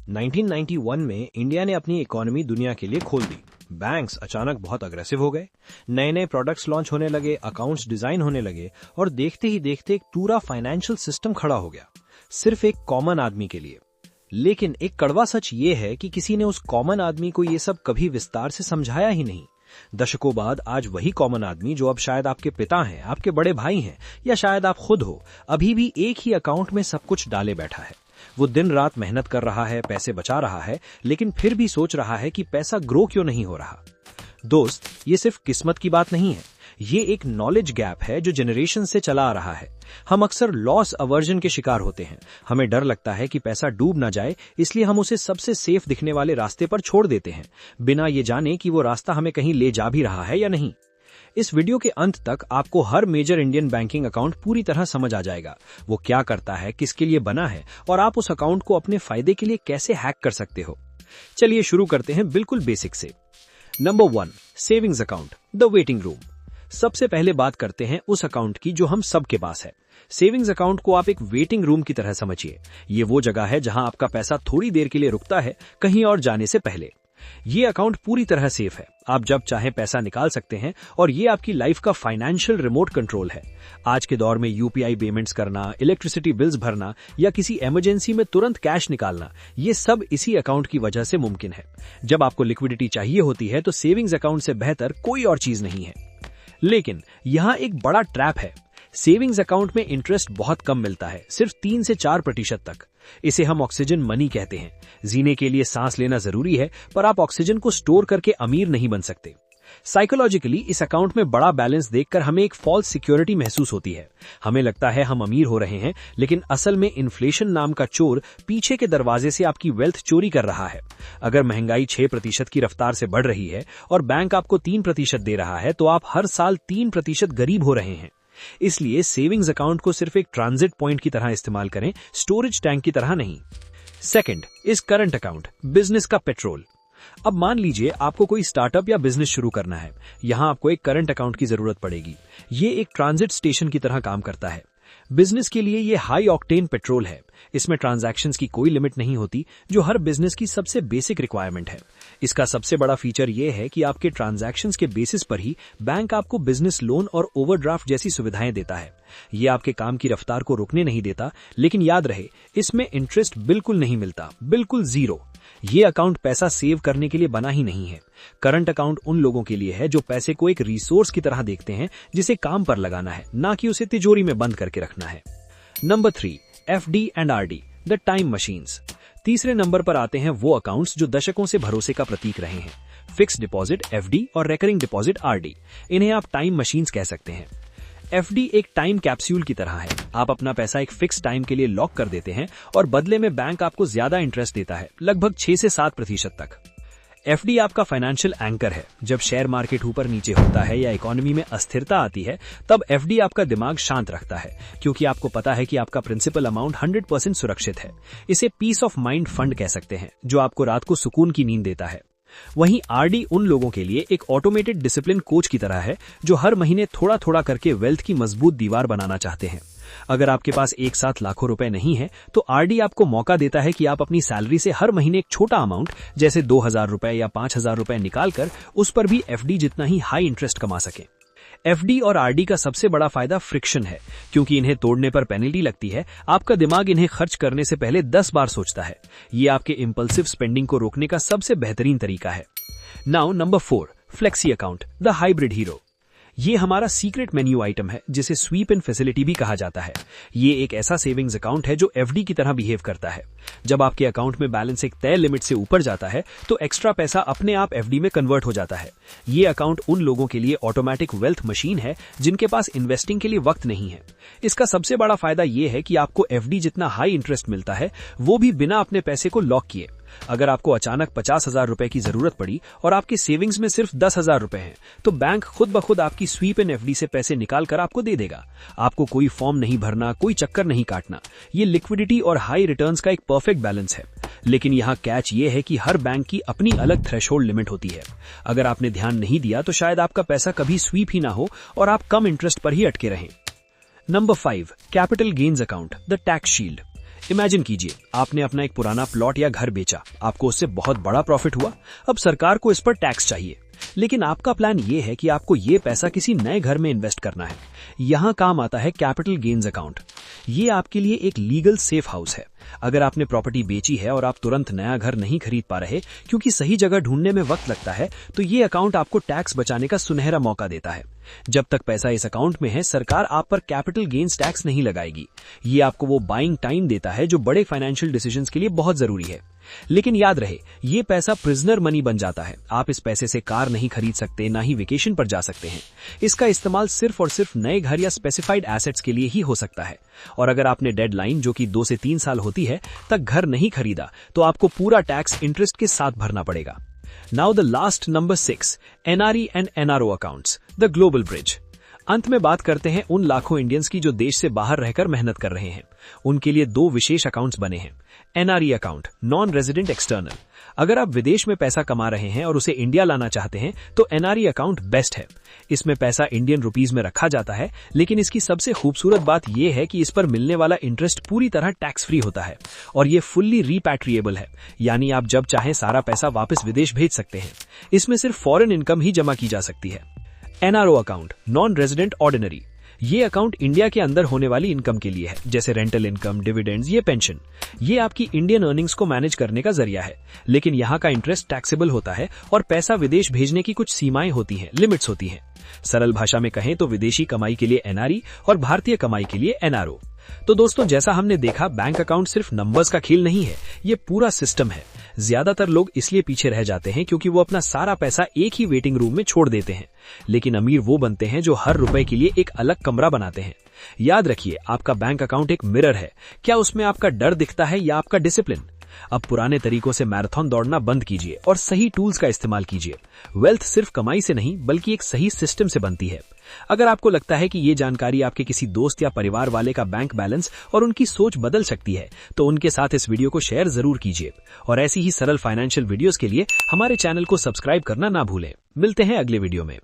1991 में इंडिया ने अपनी इकोनॉमी दुनिया के लिए खोल दी। बैंक्स अचानक बहुत अग्रेसिव हो गए, नए नए प्रोडक्ट्स लॉन्च होने लगे, अकाउंट्स डिजाइन होने लगे और देखते ही देखते एक पूरा फाइनेंशियल सिस्टम खड़ा हो गया, सिर्फ एक कॉमन आदमी के लिए। लेकिन एक कड़वा सच ये है कि किसी ने उस कॉमन आदमी को ये सब कभी विस्तार से समझाया ही नहीं। दशकों बाद आज वही कॉमन आदमी, जो अब शायद आपके पिता हैं, आपके बड़े भाई हैं या शायद आप खुद हो, अभी भी एक ही अकाउंट में सब कुछ डाले बैठा है। वो दिन रात मेहनत कर रहा है, पैसे बचा रहा है, लेकिन फिर भी सोच रहा है कि पैसा ग्रो क्यों नहीं हो रहा। दोस्त, ये सिर्फ किस्मत की बात नहीं है, ये एक नॉलेज गैप है जो जनरेशन से चला आ रहा है। हम अक्सर लॉस अवर्जन के शिकार होते हैं। हमें डर लगता है कि पैसा डूब ना जाए, इसलिए हम उसे सबसे सेफ दिखने वाले रास्ते पर छोड़ देते हैं, बिना ये जाने कि वो रास्ता हमें कहीं ले जा भी रहा है या नहीं। इस वीडियो के अंत तक आपको हर मेजर इंडियन बैंकिंग अकाउंट पूरी तरह समझ आ जाएगा। वो क्या करता है, किसके लिए बना है और आप उस अकाउंट को अपने फायदे के लिए कैसे हैक कर सकते हो। चलिए शुरू करते हैं बिल्कुल बेसिक से। Number 1, savings account, the waiting room. सबसे पहले बात करते हैं उस अकाउंट की जो हम सबके पास है। सेविंग्स अकाउंट को आप एक वेटिंग रूम की तरह समझिए। ये वो जगह है जहां आपका पैसा थोड़ी देर के लिए रुकता है, कहीं और जाने से पहले। ये अकाउंट पूरी तरह सेफ है, आप जब चाहें पैसा निकाल सकते हैं और ये आपकी लाइफ का फाइनेंशियल रिमोट कंट्रोल है। आज के दौर में यूपीआई पेमेंट्स करना, इलेक्ट्रिसिटी बिल्स भरना या किसी इमरजेंसी में तुरंत कैश निकालना, ये सब इसी अकाउंट की वजह से मुमकिन है। जब आपको लिक्विडिटी चाहिए होती है तो सेविंग्स अकाउंट से बेहतर कोई और चीज नहीं है। लेकिन यहाँ एक बड़ा ट्रैप है। सेविंग्स अकाउंट में इंटरेस्ट बहुत कम मिलता है, सिर्फ 3 से 4% तक। इसे हम ऑक्सीजन मनी कहते हैं। जीने के लिए सांस लेना जरूरी है, पर आप ऑक्सीजन को स्टोर करके अमीर नहीं बन सकते। साइकोलॉजिकली इस अकाउंट में बड़ा बैलेंस देखकर हमें एक फॉल्स सिक्योरिटी महसूस होती है। हमें लगता है हम अमीर हो रहे हैं, लेकिन असल में इन्फ्लेशन नाम का चोर पीछे के दरवाजे से आपकी वेल्थ चोरी कर रहा है। अगर महंगाई 6% की रफ्तार से बढ़ रही है और बैंक आपको 3% दे रहा है, तो आप हर साल 3% गरीब हो रहे हैं। इसलिए सेविंग्स अकाउंट को सिर्फ एक ट्रांजिट पॉइंट की तरह इस्तेमाल करें, स्टोरेज टैंक की तरह नहीं। Second is current account, business का पेट्रोल। अब मान लीजिए आपको कोई स्टार्टअप या बिजनेस शुरू करना है। यहां आपको एक करंट अकाउंट की जरूरत पड़ेगी। ये एक ट्रांजिट स्टेशन की तरह काम करता है। बिजनेस के लिए ये हाई ऑक्टेन पेट्रोल है। इसमें ट्रांजैक्शंस की कोई लिमिट नहीं होती, जो हर बिजनेस की सबसे बेसिक रिक्वायरमेंट है। इसका सबसे बड़ा फीचर ये है कि आपके ट्रांजैक्शंस के बेसिस पर ही बैंक आपको बिजनेस लोन और ओवरड्राफ्ट जैसी सुविधाएं देता है। ये आपके काम की रफ्तार को रोकने नहीं देता, लेकिन याद रहे, इसमें इंटरेस्ट बिल्कुल नहीं मिलता, बिल्कुल जीरो। ये अकाउंट पैसा सेव करने के लिए बना ही नहीं है। करंट अकाउंट उन लोगों के लिए है जो पैसे को एक रिसोर्स की तरह देखते हैं, जिसे काम पर लगाना है, ना कि उसे तिजोरी में बंद करके रखना है। Number 3, FD and RD, the time machines. तीसरे नंबर पर आते हैं वो अकाउंट्स जो दशकों से भरोसे का प्रतीक रहे हैं। फिक्स्ड डिपॉजिट एफडी और रेकरिंग डिपॉजिट आरडी, इन्हें आप टाइम मशीन्स कह सकते हैं। एफडी एक टाइम कैप्सूल की तरह है। आप अपना पैसा एक फिक्स टाइम के लिए लॉक कर देते हैं और बदले में बैंक आपको ज्यादा इंटरेस्ट देता है, लगभग 6 से 7% तक। एफडी आपका फाइनेंशियल एंकर है। जब शेयर मार्केट ऊपर नीचे होता है या इकोनॉमी में अस्थिरता आती है, तब एफडी आपका दिमाग शांत रखता है, क्योंकि आपको पता है कि आपका प्रिंसिपल अमाउंट 100% सुरक्षित है। इसे पीस ऑफ माइंड फंड कह सकते हैं, जो आपको रात को सुकून की नींद देता है। वहीं आरडी उन लोगों के लिए एक ऑटोमेटेड डिसिप्लिन कोच की तरह है, जो हर महीने थोड़ा थोड़ा करके वेल्थ की मजबूत दीवार बनाना चाहते हैं। अगर आपके पास एक साथ लाखों रुपए नहीं है, तो आरडी आपको मौका देता है कि आप अपनी सैलरी से हर महीने एक छोटा अमाउंट, जैसे 2000 रुपए या 5000 रुपए निकालकर उस पर भी एफडी जितना ही हाई इंटरेस्ट कमा सकें। एफडी और आरडी का सबसे बड़ा फायदा फ्रिक्शन है, क्योंकि इन्हें तोड़ने पर पेनल्टी लगती है। आपका दिमाग इन्हें खर्च करने से पहले 10 बार सोचता है। ये आपके इंपल्सिव स्पेंडिंग को रोकने का सबसे बेहतरीन तरीका है। Now number 4, flexi account, the hybrid hero. ये हमारा सीक्रेट मेन्यू आइटम है, जिसे स्वीप इन फैसिलिटी भी कहा जाता है। ये एक ऐसा सेविंग्स अकाउंट है जो एफडी की तरह बिहेव करता है। जब आपके अकाउंट में बैलेंस एक तय लिमिट से ऊपर जाता है, तो एक्स्ट्रा पैसा अपने आप एफडी में कन्वर्ट हो जाता है। ये अकाउंट उन लोगों के लिए ऑटोमेटिक वेल्थ मशीन है जिनके पास इन्वेस्टिंग के लिए वक्त नहीं है। इसका सबसे बड़ा फायदा यह है कि आपको एफडी जितना हाई इंटरेस्ट मिलता है, वो भी बिना अपने पैसे को लॉक किए। अगर आपको अचानक 50,000 रुपए की जरूरत पड़ी और आपके सेविंग्स में सिर्फ 10,000 रुपए हैं, तो बैंक खुद ब खुद आपकी स्वीप इन एफडी से पैसे निकाल कर आपको दे देगा। आपको कोई फॉर्म नहीं भरना, कोई चक्कर नहीं काटना। ये लिक्विडिटी और हाई रिटर्न्स का एक परफेक्ट बैलेंस है। लेकिन यहाँ कैच ये है कि हर बैंक की अपनी अलग थ्रेशोल्ड लिमिट होती है। अगर आपने ध्यान नहीं दिया तो शायद आपका पैसा कभी स्वीप ही ना हो और आप कम इंटरेस्ट पर ही अटके रहें। Number 5, capital gains account, the tax shield. Imagine कीजिए, आपने अपना एक पुराना प्लॉट या घर बेचा, आपको उससे बहुत बड़ा प्रॉफिट हुआ। अब सरकार को इस पर टैक्स चाहिए, लेकिन आपका प्लान ये है कि आपको ये पैसा किसी नए घर में इन्वेस्ट करना है। यहाँ काम आता है कैपिटल गेन्स अकाउंट। ये आपके लिए एक लीगल सेफ हाउस है। अगर आपने प्रॉपर्टी बेची है और आप तुरंत नया घर नहीं खरीद पा रहे क्योंकि सही जगह ढूंढने में वक्त लगता है, तो ये अकाउंट आपको टैक्स बचाने का सुनहरा मौका देता है। जब तक पैसा इस अकाउंट में है, सरकार आप पर कैपिटल गेन्स टैक्स नहीं लगाएगी। ये आपको वो बाइंग टाइम देता है जो बड़े फाइनेंशियल डिसीजंस के लिए बहुत जरूरी है। लेकिन याद रहे, ये पैसा प्रिजनर मनी बन जाता है। आप इस पैसे से कार नहीं खरीद सकते, ना ही वेकेशन पर जा सकते हैं। इसका इस्तेमाल सिर्फ और सिर्फ नए घर या स्पेसिफाइड एसेट्स के लिए ही हो सकता है। और अगर आपने डेडलाइन, जो कि 2 से 3 साल होती है, तक घर नहीं खरीदा, तो आपको पूरा टैक्स इंटरेस्ट के साथ भरना पड़ेगा। Now the last number 6, NRE and NRO accounts, the global bridge. अंत में बात करते हैं उन लाखों इंडियंस की जो देश से बाहर रहकर मेहनत कर रहे हैं। उनके लिए 2 विशेष अकाउंट्स बने हैं। NRE account, non resident external. अगर आप विदेश में पैसा कमा रहे हैं और उसे इंडिया लाना चाहते हैं, तो एनआरई अकाउंट बेस्ट है। इसमें पैसा इंडियन रुपीस में रखा जाता है, लेकिन इसकी सबसे खूबसूरत बात यह है कि इस पर मिलने वाला इंटरेस्ट पूरी तरह टैक्स फ्री होता है और ये फुल्ली रीपैट्रिएबल है, यानी आप जब चाहें सारा पैसा वापस विदेश भेज सकते हैं। इसमें सिर्फ फॉरेन इनकम ही जमा की जा सकती है। NRO account, non resident ordinary. ये अकाउंट इंडिया के अंदर होने वाली इनकम के लिए है, जैसे रेंटल इनकम, डिविडेंड्स, ये पेंशन। ये आपकी इंडियन अर्निंग्स को मैनेज करने का जरिया है, लेकिन यहाँ का इंटरेस्ट टैक्सेबल होता है और पैसा विदेश भेजने की कुछ सीमाएं होती हैं, लिमिट्स होती हैं। सरल भाषा में कहें तो विदेशी कमाई के लिए एनआरई और भारतीय कमाई के लिए एनआरओ। तो दोस्तों, जैसा हमने देखा, बैंक अकाउंट सिर्फ नंबर्स का खेल नहीं है, ये पूरा सिस्टम है। ज्यादातर लोग इसलिए पीछे रह जाते हैं क्योंकि वो अपना सारा पैसा एक ही वेटिंग रूम में छोड़ देते हैं, लेकिन अमीर वो बनते हैं जो हर रुपए के लिए एक अलग कमरा बनाते हैं। याद रखिए, आपका बैंक अकाउंट एक मिरर है। क्या उसमें आपका डर दिखता है या आपका डिसिप्लिन? अब पुराने तरीकों से मैराथन दौड़ना बंद कीजिए और सही टूल्स का इस्तेमाल कीजिए। वेल्थ सिर्फ कमाई से नहीं, बल्कि एक सही सिस्टम से बनती है। अगर आपको लगता है कि ये जानकारी आपके किसी दोस्त या परिवार वाले का बैंक बैलेंस और उनकी सोच बदल सकती है, तो उनके साथ इस वीडियो को शेयर जरूर कीजिए। और ऐसी ही सरल फाइनेंशियल वीडियोस के लिए हमारे चैनल को सब्सक्राइब करना ना भूलें। मिलते हैं अगले वीडियो में।